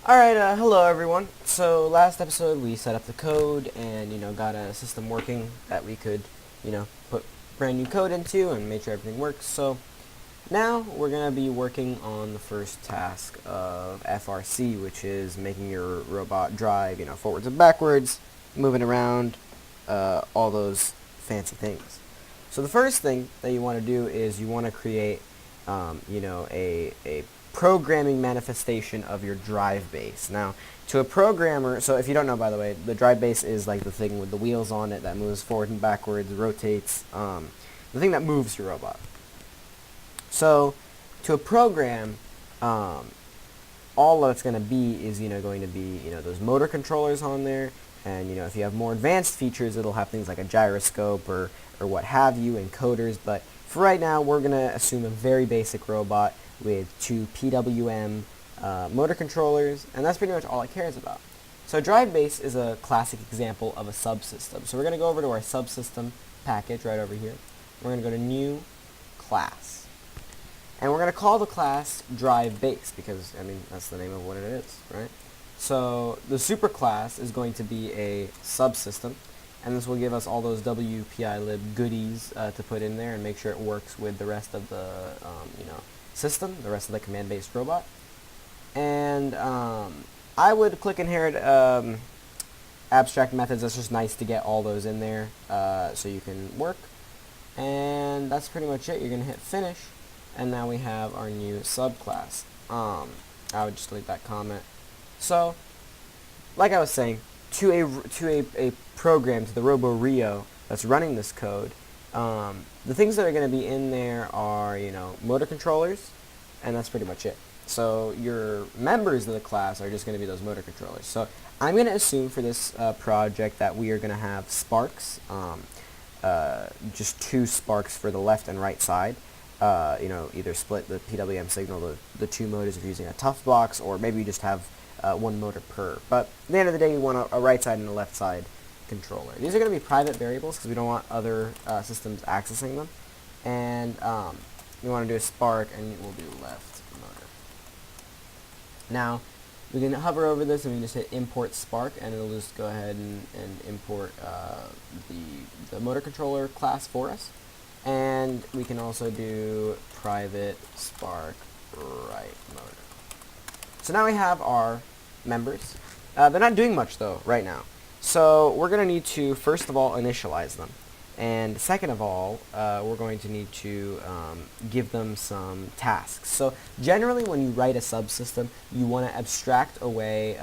Alright, hello everyone. So last episode we set up the code and, got a system working that we could, put brand new code into and make sure everything works. So now we're going to be working on the first task of FRC, which is making your robot drive, forwards and backwards, moving around, all those fancy things. So the first thing that you want to do is you want to create, a programming manifestation of your Drivebase. Now, to a programmer, so if you don't know, by the way, the Drivebase is like the thing with the wheels on it that moves forward and backwards, rotates, the thing that moves your robot. So, to a program, all that's going to be is, going to be, those motor controllers on there, and, if you have more advanced features, it'll have things like a gyroscope or what have you, encoders, but for right now, we're going to assume a very basic robot with two PWM motor controllers, and that's pretty much all it cares about. So Drivebase is a classic example of a subsystem. So we're going to go over to our subsystem package right over here. We're going to go to New, Class. And we're going to call the class Drivebase because, that's the name of what it is, right? So the superclass is going to be a subsystem, and this will give us all those WPILib goodies to put in there and make sure it works with the rest of the, system, the rest of the command-based robot. And I would click inherit abstract methods. That's just nice to get all those in there so you can work. And that's pretty much it. You're going to hit finish, and now we have our new subclass. I would just delete that comment. So, like I was saying, to a program, to the RoboRio that's running this code, the things that are going to be in there are, motor controllers, and that's pretty much it. So your members of the class are just going to be those motor controllers. So I'm going to assume for this project that we are going to have sparks, just two sparks for the left and right side. Either split the PWM signal, the two motors if you're using a tough box, or maybe you just have one motor per. But at the end of the day, you want a right side and a left side controller. These are going to be private variables because we don't want other systems accessing them. And you want to do a spark, and we'll do left motor. Now, we can hover over this and we can just hit import spark, and it'll just go ahead and import the motor controller class for us. And we can also do private spark right motor. So now we have our members. They're not doing much though right now. So we're going to need to, first of all, initialize them. And second of all, we're going to need to give them some tasks. So generally when you write a subsystem, you want to abstract away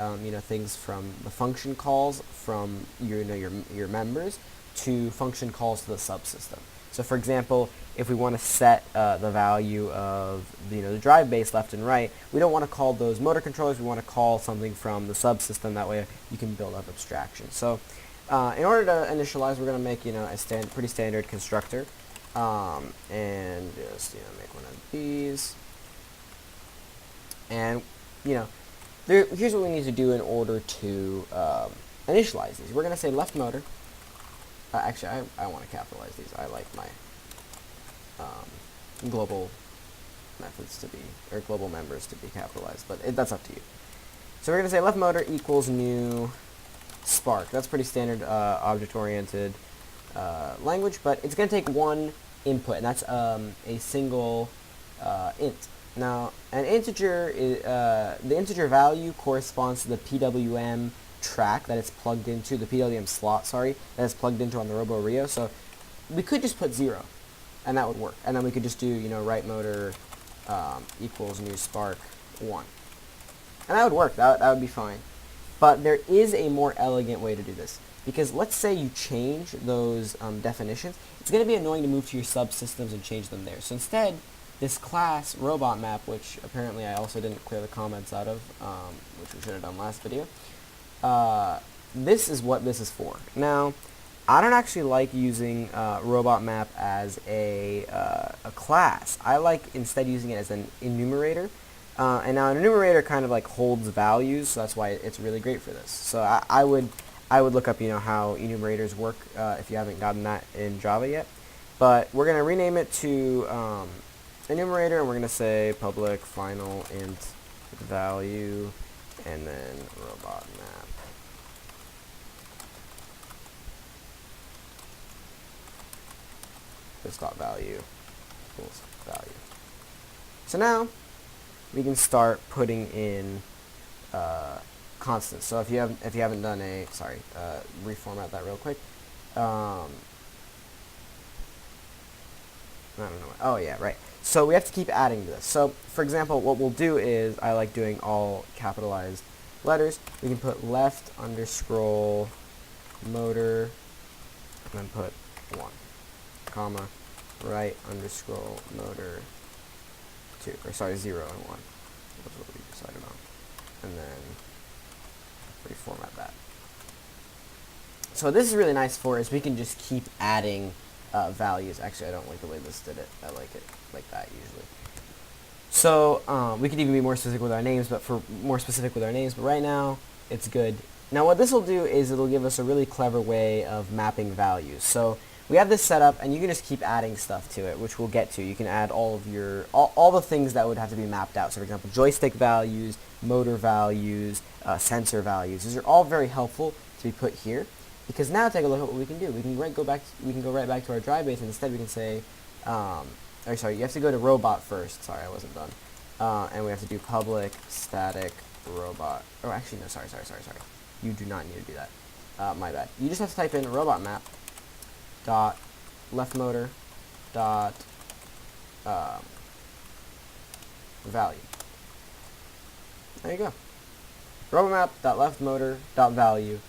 things from the function calls from your members to function calls to the subsystem. So for example, if we want to set the value of the Drivebase left and right, we don't want to call those motor controllers. We want to call something from the subsystem. That way you can build up abstraction. So in order to initialize, we're going to make a pretty standard constructor, and just make one of these. And here's what we need to do in order to initialize these. We're going to say left motor. Actually, I want to capitalize these. I like my global methods to be, or global members to be capitalized, but that's up to you. So we're going to say left motor equals new spark. That's pretty standard object-oriented language, but it's going to take one input, and that's a single int. Now, an integer is, the integer value corresponds to the PWM track that it's plugged into, the PWM slot, sorry, that it's plugged into on the RoboRio. So we could just put 0, and that would work. And then we could just do, right motor equals new spark 1. And that would work. That would be fine. But there is a more elegant way to do this. Because let's say you change those definitions. It's going to be annoying to move to your subsystems and change them there. So instead, this class robot map, which apparently I also didn't clear the comments out of, which we should have done last video, this is what this is for. Now, I don't actually like using robot map as a class. I like instead using it as an enumerator. And now an enumerator kind of like holds values, so that's why it's really great for this. So I would look up how enumerators work if you haven't gotten that in Java yet. But we're going to rename it to enumerator, and we're going to say public final int value and then robot map. This dot value equals value. So now we can start putting in constants. So if you haven't done a reformat that real quick. I don't know. Oh yeah, right. So we have to keep adding to this. So for example, what we'll do is I like doing all capitalized letters. We can put left underscore motor and then put 1, comma, right underscore motor 2, or sorry, 0 and 1. That's what we decided on. And then reformat that. So what this is really nice for is we can just keep adding values. Actually, I don't like the way this did it. I like it like that usually. So we could even be more specific with our names, but right now it's good. Now what this will do is it'll give us a really clever way of mapping values. So we have this set up, and you can just keep adding stuff to it, which we'll get to. You can add all of your all the things that would have to be mapped out. So for example, joystick values, motor values, sensor values. These are all very helpful to be put here, because now take a look at what we can do. We can go right back to our Drivebase, and instead we can say, or sorry, you have to go to robot first. Sorry, I wasn't done. And we have to do public static robot. Oh, actually no, sorry. You do not need to do that. My bad. You just have to type in robot map dot left motor dot value. There you go. Robot map dot left motor dot value,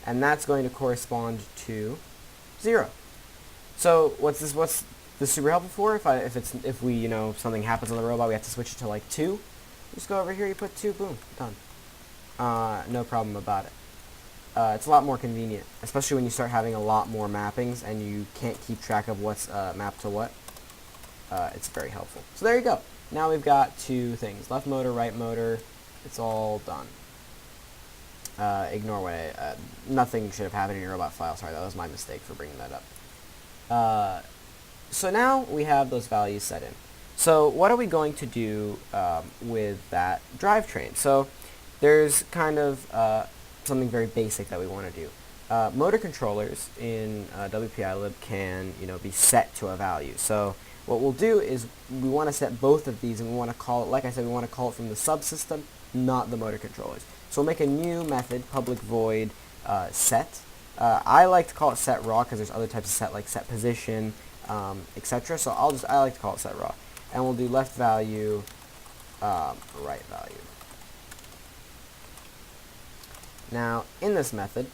and that's going to correspond to 0. So what's this super helpful for? If we something happens on the robot, we have to switch it to like 2. Just go over here, you put 2, boom, done. No problem about it. It's a lot more convenient, especially when you start having a lot more mappings and you can't keep track of what's mapped to what. It's very helpful. So there you go. Now we've got 2 things: left motor, right motor. It's all done. Ignore what nothing should have happened in your robot file. Sorry, that was my mistake for bringing that up. So now we have those values set in. So what are we going to do with that drivetrain? So there's kind of something very basic that we want to do. Motor controllers in WPILib can be set to a value. So what we'll do is we want to set both of these, and we want to call it, like I said, we want to call it from the subsystem, not the motor controllers. So we'll make a new method, public void set. I like to call it set raw because there's other types of set, like set position, etc. So I like to call it set raw, and we'll do left value, right value. Now in this method,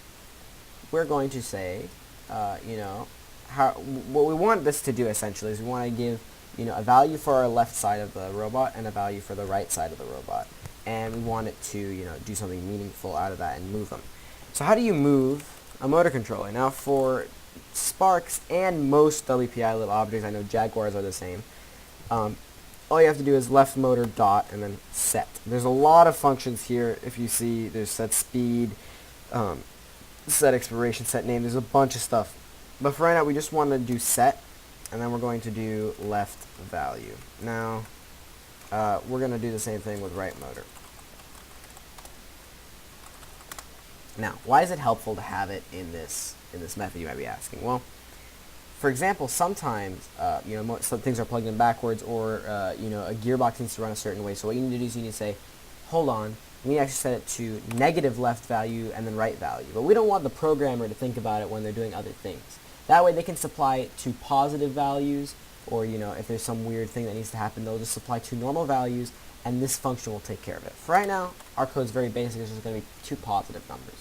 we're going to say, what we want this to do essentially is we want to give a value for our left side of the robot and a value for the right side of the robot, and we want it to do something meaningful out of that and move them. So how do you move a motor controller? Now for Sparks and most WPILib objects, I know Jaguars are the same, all you have to do is left motor dot and then set. There's a lot of functions here. If you see, there's set speed, set expiration, set name. There's a bunch of stuff. But for right now, we just want to do set, and then we're going to do left value. Now, we're going to do the same thing with right motor. Now, why is it helpful to have it in this method, you might be asking? Well, for example, sometimes some things are plugged in backwards, or a gearbox needs to run a certain way. So what you need to do is you need to say, hold on, we need to actually set it to negative left value and then right value. But we don't want the programmer to think about it when they're doing other things. That way they can supply it to positive values, or if there's some weird thing that needs to happen, they'll just supply 2 normal values, and this function will take care of it. For right now, our code's very basic. It's just going to be 2 positive numbers,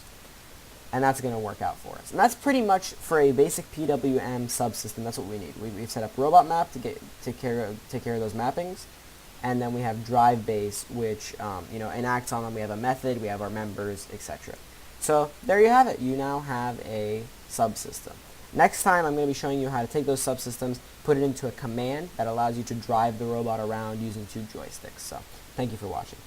and that's going to work out for us. And that's pretty much for a basic PWM subsystem. That's what we need. We've set up robot map to take care of those mappings, and then we have Drivebase, which enacts on them. We have a method, we have our members, etc. So there you have it. You now have a subsystem. Next time, I'm going to be showing you how to take those subsystems, put it into a command that allows you to drive the robot around using 2 joysticks. So thank you for watching.